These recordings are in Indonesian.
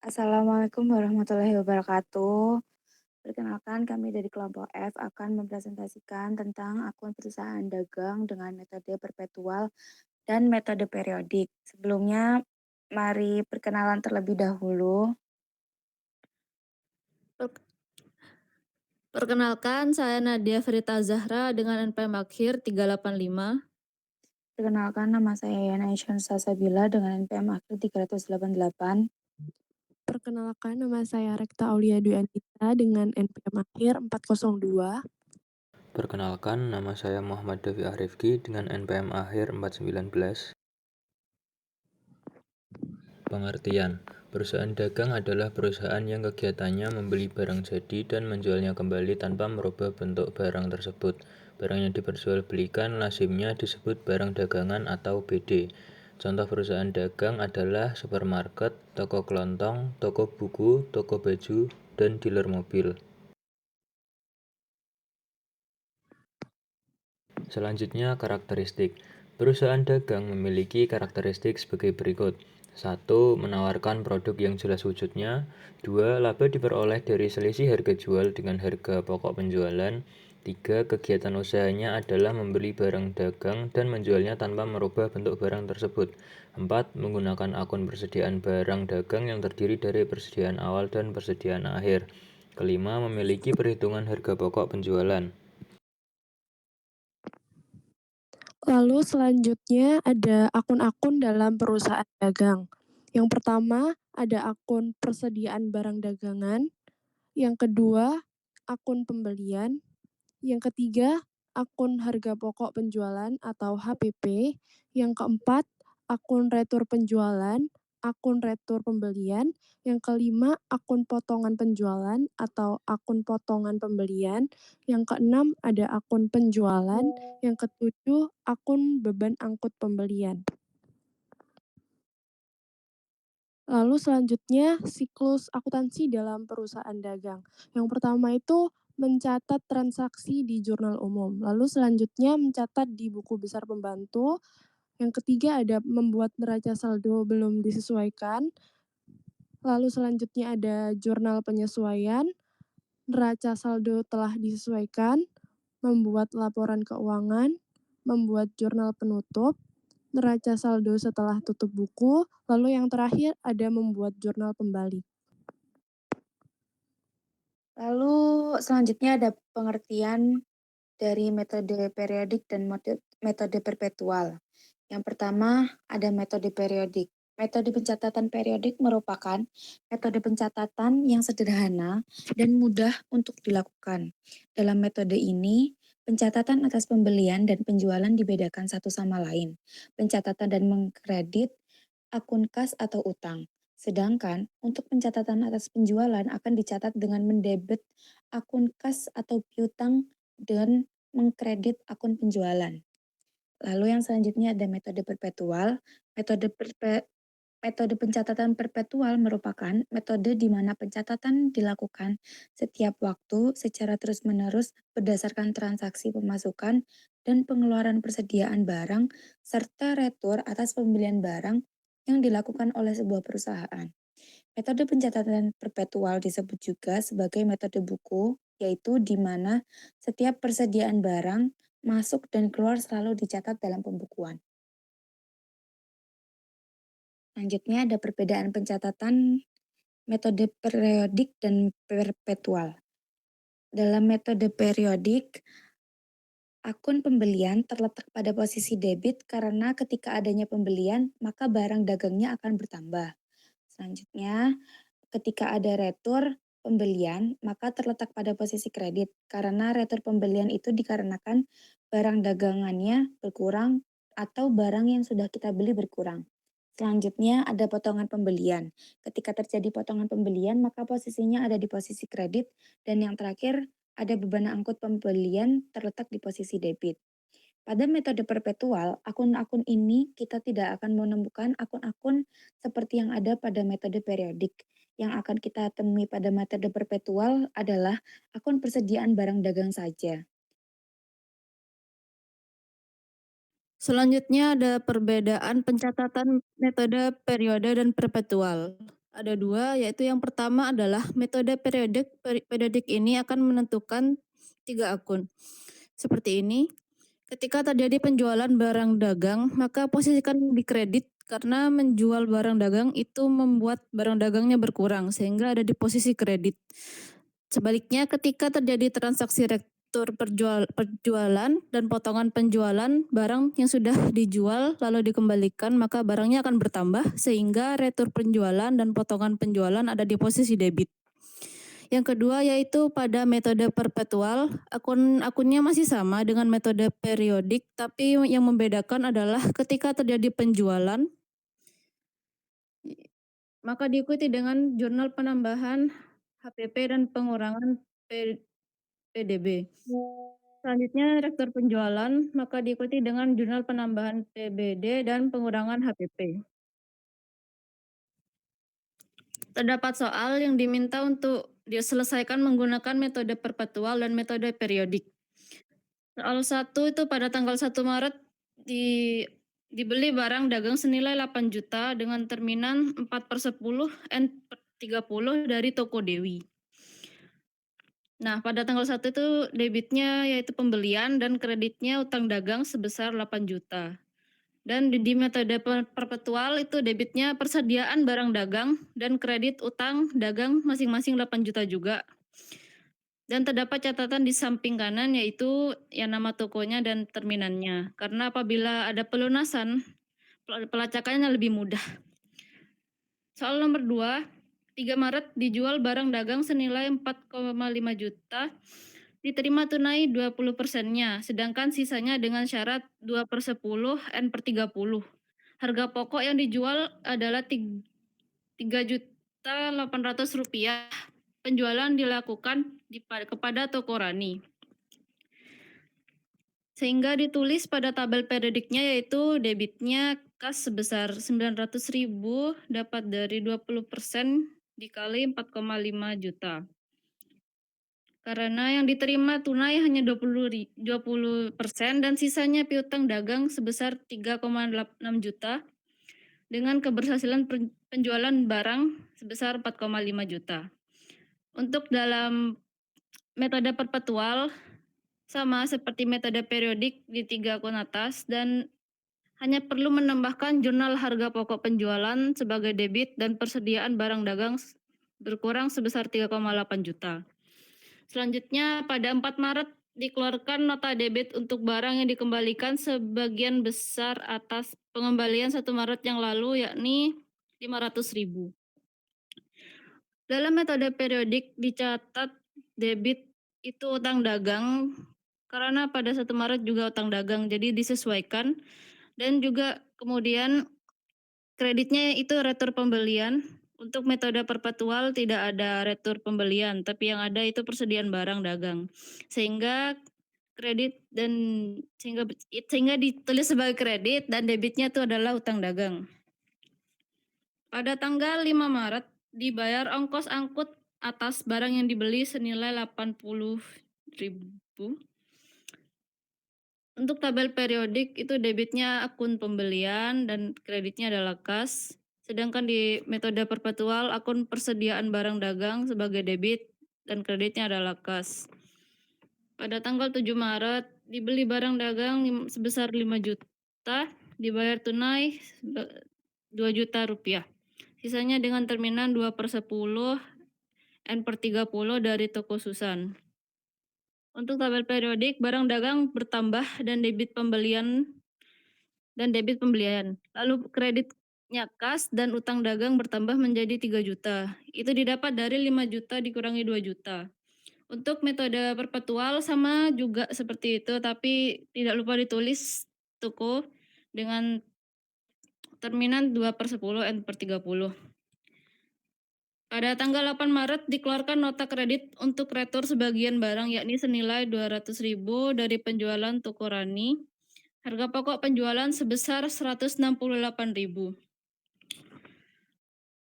Assalamualaikum warahmatullahi wabarakatuh. Perkenalkan, kami dari kelompok F akan mempresentasikan tentang akun perusahaan dagang dengan metode perpetual dan metode periodik. Sebelumnya, mari perkenalan terlebih dahulu. Per- Perkenalkan, saya Nadia Ferita Zahra dengan NPM akhir 385. Perkenalkan, nama saya Yana Ishan Sasabila dengan NPM akhir 388. Perkenalkan, nama saya Rekta Aulia Dwi Anita dengan NPM akhir 402. Perkenalkan, nama saya Muhammad Dafi Arifki dengan NPM akhir 419. Pengertian: perusahaan dagang adalah perusahaan yang kegiatannya membeli barang jadi dan menjualnya kembali tanpa merubah bentuk barang tersebut. Barang yang diperjualbelikan lazimnya disebut barang dagangan atau BD. Contoh perusahaan dagang adalah supermarket, toko kelontong, toko buku, toko baju, dan dealer mobil. Selanjutnya, karakteristik. Perusahaan dagang memiliki karakteristik sebagai berikut. 1. Menawarkan produk yang jelas wujudnya. 2. Laba diperoleh dari selisih harga jual dengan harga pokok penjualan. 3. Kegiatan usahanya adalah membeli barang dagang dan menjualnya tanpa merubah bentuk barang tersebut. 4. Menggunakan akun persediaan barang dagang yang terdiri dari persediaan awal dan persediaan akhir. Kelima, memiliki perhitungan harga pokok penjualan. Lalu selanjutnya ada akun-akun dalam perusahaan dagang. Yang pertama ada akun persediaan barang dagangan. Yang kedua, akun pembelian. Yang ketiga, akun harga pokok penjualan atau HPP. Yang keempat, akun retur penjualan, akun retur pembelian. Yang kelima, akun potongan penjualan atau akun potongan pembelian. Yang keenam, ada akun penjualan. Yang ketujuh, akun beban angkut pembelian. Lalu selanjutnya, siklus akuntansi dalam perusahaan dagang. Yang pertama itu mencatat transaksi di jurnal umum. Lalu selanjutnya mencatat di buku besar pembantu. Yang ketiga ada membuat neraca saldo belum disesuaikan. Lalu selanjutnya ada jurnal penyesuaian. Neraca saldo telah disesuaikan. Membuat laporan keuangan. Membuat jurnal penutup. Neraca saldo setelah tutup buku, lalu yang terakhir ada membuat jurnal pembalik. Lalu selanjutnya ada pengertian dari metode periodik dan metode perpetual. Yang pertama, ada metode periodik. Metode pencatatan periodik merupakan metode pencatatan yang sederhana dan mudah untuk dilakukan. Dalam metode ini, pencatatan atas pembelian dan penjualan dibedakan satu sama lain. Pencatatan dan mengkredit akun kas atau utang. Sedangkan untuk pencatatan atas penjualan akan dicatat dengan mendebit akun kas atau piutang dan mengkredit akun penjualan. Lalu yang selanjutnya ada metode perpetual. Metode pencatatan perpetual merupakan metode di mana pencatatan dilakukan setiap waktu secara terus-menerus berdasarkan transaksi pemasukan dan pengeluaran persediaan barang serta retur atas pembelian barang yang dilakukan oleh sebuah perusahaan. Metode pencatatan perpetual disebut juga sebagai metode buku, yaitu di mana setiap persediaan barang masuk dan keluar selalu dicatat dalam pembukuan. Selanjutnya ada perbedaan pencatatan metode periodik dan perpetual. Dalam metode periodik, akun pembelian terletak pada posisi debit karena ketika adanya pembelian, maka barang dagangnya akan bertambah. Selanjutnya, ketika ada retur pembelian, maka terletak pada posisi kredit karena retur pembelian itu dikarenakan barang dagangannya berkurang atau barang yang sudah kita beli berkurang. Selanjutnya ada potongan pembelian. Ketika terjadi potongan pembelian, maka posisinya ada di posisi kredit dan yang terakhir ada beban angkut pembelian terletak di posisi debit. Pada metode perpetual, akun-akun ini kita tidak akan menemukan akun-akun seperti yang ada pada metode periodik. Yang akan kita temui pada metode perpetual adalah akun persediaan barang dagang saja. Selanjutnya ada perbedaan pencatatan metode periode dan perpetual. Ada dua, yaitu yang pertama adalah metode periodik ini akan menentukan 3 akun. Seperti ini, ketika terjadi penjualan barang dagang, maka posisikan di kredit karena menjual barang dagang itu membuat barang dagangnya berkurang sehingga ada di posisi kredit. Sebaliknya, ketika terjadi transaksi retur perjualan dan potongan penjualan barang yang sudah dijual lalu dikembalikan, maka barangnya akan bertambah sehingga retur penjualan dan potongan penjualan ada di posisi debit. Yang kedua yaitu pada metode perpetual, akunnya masih sama dengan metode periodik, tapi yang membedakan adalah ketika terjadi penjualan, maka diikuti dengan jurnal penambahan HPP dan pengurangan PDB. Selanjutnya rektor penjualan, maka diikuti dengan jurnal penambahan PBD dan pengurangan HPP. Terdapat soal yang diminta untuk diselesaikan menggunakan metode perpetual dan metode periodik. Soal 1 itu pada tanggal 1 Maret dibeli barang dagang senilai 8 juta dengan terminan 4/10 N/30 dari toko Dewi. Nah, pada tanggal 1 itu debitnya yaitu pembelian dan kreditnya utang dagang sebesar 8 juta. Dan di metode perpetual itu debitnya persediaan barang dagang dan kredit utang dagang masing-masing 8 juta juga. Dan terdapat catatan di samping kanan yaitu yang nama tokonya dan terminannya. Karena apabila ada pelunasan, pelacakannya lebih mudah. Soal nomor 2, 3 Maret dijual barang dagang senilai 4,5 juta, diterima tunai 20%-nya, sedangkan sisanya dengan syarat 2/10 N/30. Harga pokok yang dijual adalah Rp3.800.000. Penjualan dilakukan kepada toko Rani. Sehingga ditulis pada tabel periodiknya yaitu debitnya kas sebesar 900.000 dapat dari 20% dikali 4,5 juta. Karena yang diterima tunai hanya 20% dan sisanya piutang dagang sebesar 3,6 juta dengan keberhasilan penjualan barang sebesar 4,5 juta. Untuk dalam metode perpetual sama seperti metode periodik di 3 akun atas dan hanya perlu menambahkan jurnal harga pokok penjualan sebagai debit dan persediaan barang dagang berkurang sebesar 3,8 juta. Selanjutnya pada 4 Maret dikeluarkan nota debit untuk barang yang dikembalikan sebagian besar atas pengembalian 1 Maret yang lalu yakni 500.000. Dalam metode periodik dicatat debit itu utang dagang karena pada 1 Maret juga utang dagang jadi disesuaikan dan juga kemudian kreditnya itu retur pembelian. Untuk metode perpetual tidak ada retur pembelian tapi yang ada itu persediaan barang dagang. Sehingga kredit dan sehingga ditulis sebagai kredit dan debitnya itu adalah utang dagang. Pada tanggal 5 Maret dibayar ongkos angkut atas barang yang dibeli senilai 80.000. Untuk tabel periodik itu debitnya akun pembelian dan kreditnya adalah kas. Sedangkan di metode perpetual akun persediaan barang dagang sebagai debit dan kreditnya adalah kas. Pada tanggal 7 Maret dibeli barang dagang sebesar 5 juta, dibayar tunai 2 juta rupiah. Sisanya dengan terminan 2/10 N/30 dari toko Susan. Untuk tabel periodik, barang dagang bertambah dan debit pembelian. Lalu kreditnya kas dan utang dagang bertambah menjadi 3 juta. Itu didapat dari 5 juta dikurangi 2 juta. Untuk metode perpetual sama juga seperti itu, tapi tidak lupa ditulis toko dengan terminan 2/10 N/30. Pada tanggal 8 Maret dikeluarkan nota kredit untuk retur sebagian barang yakni senilai 200.000 dari penjualan toko Rani. Harga pokok penjualan sebesar 168.000.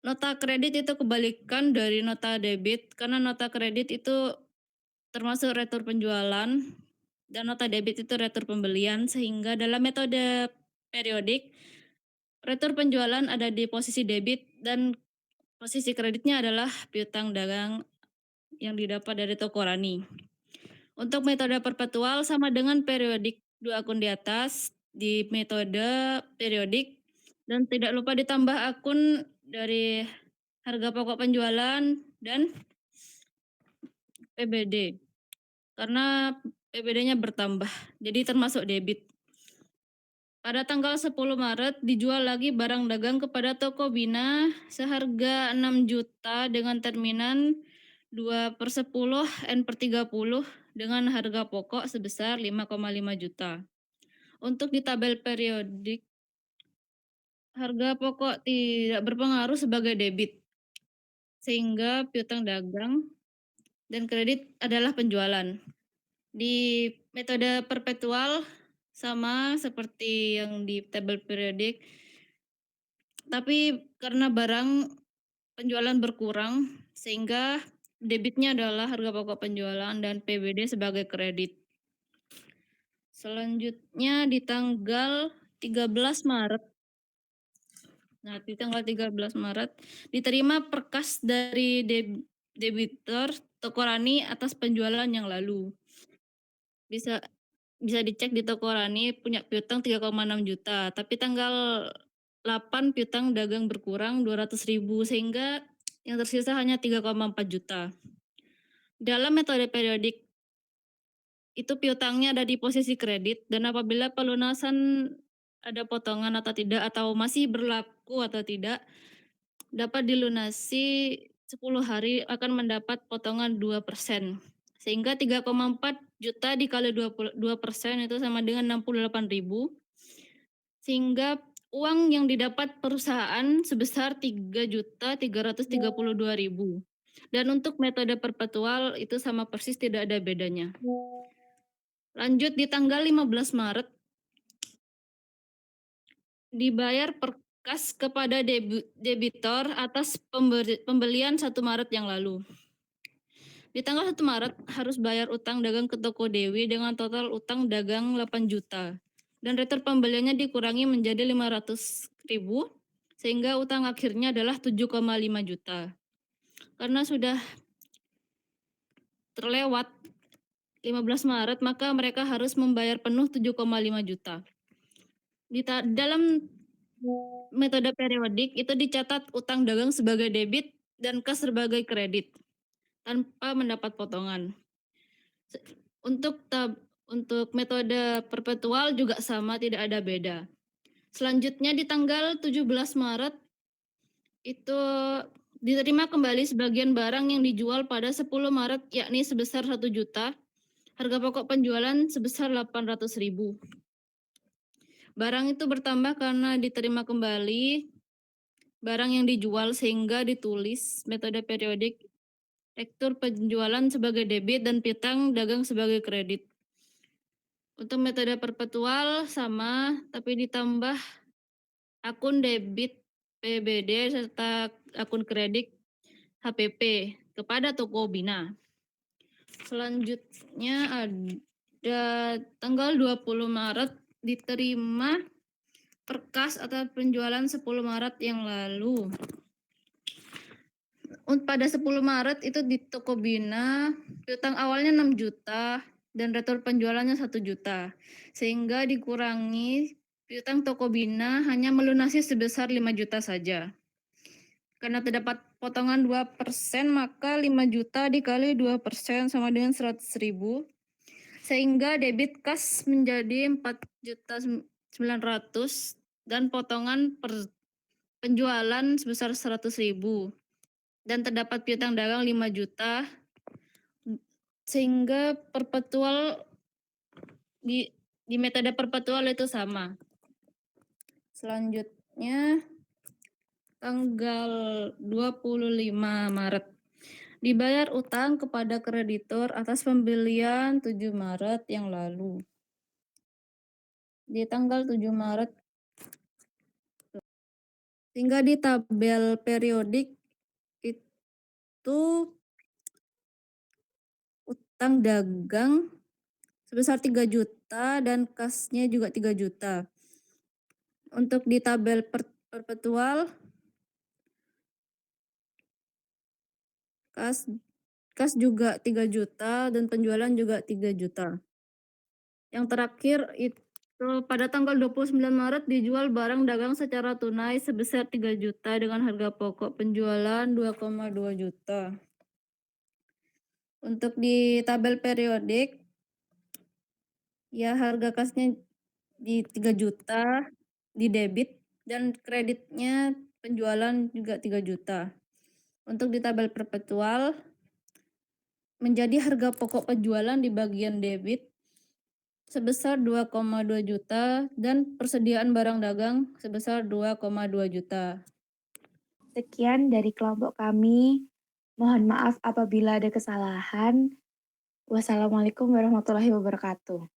Nota kredit itu kebalikan dari nota debit karena nota kredit itu termasuk retur penjualan dan nota debit itu retur pembelian sehingga dalam metode periodik retur penjualan ada di posisi debit dan Posisi kreditnya adalah piutang dagang yang didapat dari toko Rani. Untuk metode perpetual sama dengan periodik 2 akun di atas di metode periodik, dan tidak lupa ditambah akun dari harga pokok penjualan dan PBD. Karena PBD-nya bertambah, jadi termasuk debit. Pada tanggal 10 Maret dijual lagi barang dagang kepada toko Bina seharga 6 juta dengan terminan 2/10 N/30 dengan harga pokok sebesar 5,5 juta. Untuk di tabel periodik, harga pokok tidak berpengaruh sebagai debit, sehingga piutang dagang dan kredit adalah penjualan. Di metode perpetual sama seperti yang di tabel periodik, tapi karena barang penjualan berkurang sehingga debitnya adalah harga pokok penjualan dan PBD sebagai kredit. Selanjutnya di tanggal 13 Maret. Nah, di tanggal 13 Maret diterima perkas dari debitur toko Rani atas penjualan yang lalu. Bisa dicek di toko Rani punya piutang 3,6 juta, tapi tanggal 8 piutang dagang berkurang 200.000 sehingga yang tersisa hanya 3,4 juta. Dalam metode periodik itu piutangnya ada di posisi kredit dan apabila pelunasan ada potongan atau tidak atau masih berlaku atau tidak dapat dilunasi 10 hari akan mendapat potongan 2%. Sehingga 3,4 juta dikali 2% itu sama dengan 68.000. Sehingga uang yang didapat perusahaan sebesar 3.332.000. Dan untuk metode perpetual itu sama persis, tidak ada bedanya. Lanjut di tanggal 15 Maret dibayar perkas kepada debitor atas pembelian 1 Maret yang lalu. Di tanggal 1 Maret harus bayar utang dagang ke toko Dewi dengan total utang dagang 8 juta. Dan retur pembeliannya dikurangi menjadi 500.000 sehingga utang akhirnya adalah 7,5 juta. Karena sudah terlewat 15 Maret maka mereka harus membayar penuh 7,5 juta. Dalam metode periodik itu dicatat utang dagang sebagai debit dan kas sebagai kredit tanpa mendapat potongan. Untuk metode perpetual juga sama, tidak ada beda. Selanjutnya di tanggal 17 Maret itu diterima kembali sebagian barang yang dijual pada 10 Maret yakni sebesar 1 juta. Harga pokok penjualan sebesar 800.000. Barang itu bertambah karena diterima kembali barang yang dijual sehingga ditulis metode periodik rektur penjualan sebagai debit dan piutang dagang sebagai kredit. Untuk metode perpetual sama tapi ditambah akun debit PBD serta akun kredit HPP kepada toko Bina. Selanjutnya ada tanggal 20 Maret diterima perkas atau penjualan 10 Maret yang lalu. Pada 10 Maret itu di toko Bina piutang awalnya 6 juta dan retur penjualannya 1 juta. Sehingga dikurangi piutang toko Bina hanya melunasi sebesar 5 juta saja. Karena terdapat potongan 2% maka 5 juta dikali 2% sama dengan 100.000. Sehingga debit kas menjadi 4.900.000 dan potongan penjualan sebesar 100.000. Dan terdapat piutang dagang 5 juta sehingga perpetual di metode perpetual itu sama. Selanjutnya tanggal 25 Maret dibayar utang kepada kreditur atas pembelian 7 Maret yang lalu. Di tanggal 7 Maret sehingga di tabel periodik itu utang dagang sebesar 3 juta dan kasnya juga 3 juta. Untuk di tabel perpetual Kas juga 3 juta dan penjualan juga 3 juta. Yang terakhir itu pada tanggal 29 Maret dijual barang dagang secara tunai sebesar 3 juta dengan harga pokok penjualan 2,2 juta. Untuk di tabel periodik, ya harga kasnya di 3 juta di debit dan kreditnya penjualan juga 3 juta. Untuk di tabel perpetual, menjadi harga pokok penjualan di bagian debit sebesar 2,2 juta dan persediaan barang dagang sebesar 2,2 juta. Sekian dari kelompok kami. Mohon maaf apabila ada kesalahan. Wassalamualaikum warahmatullahi wabarakatuh.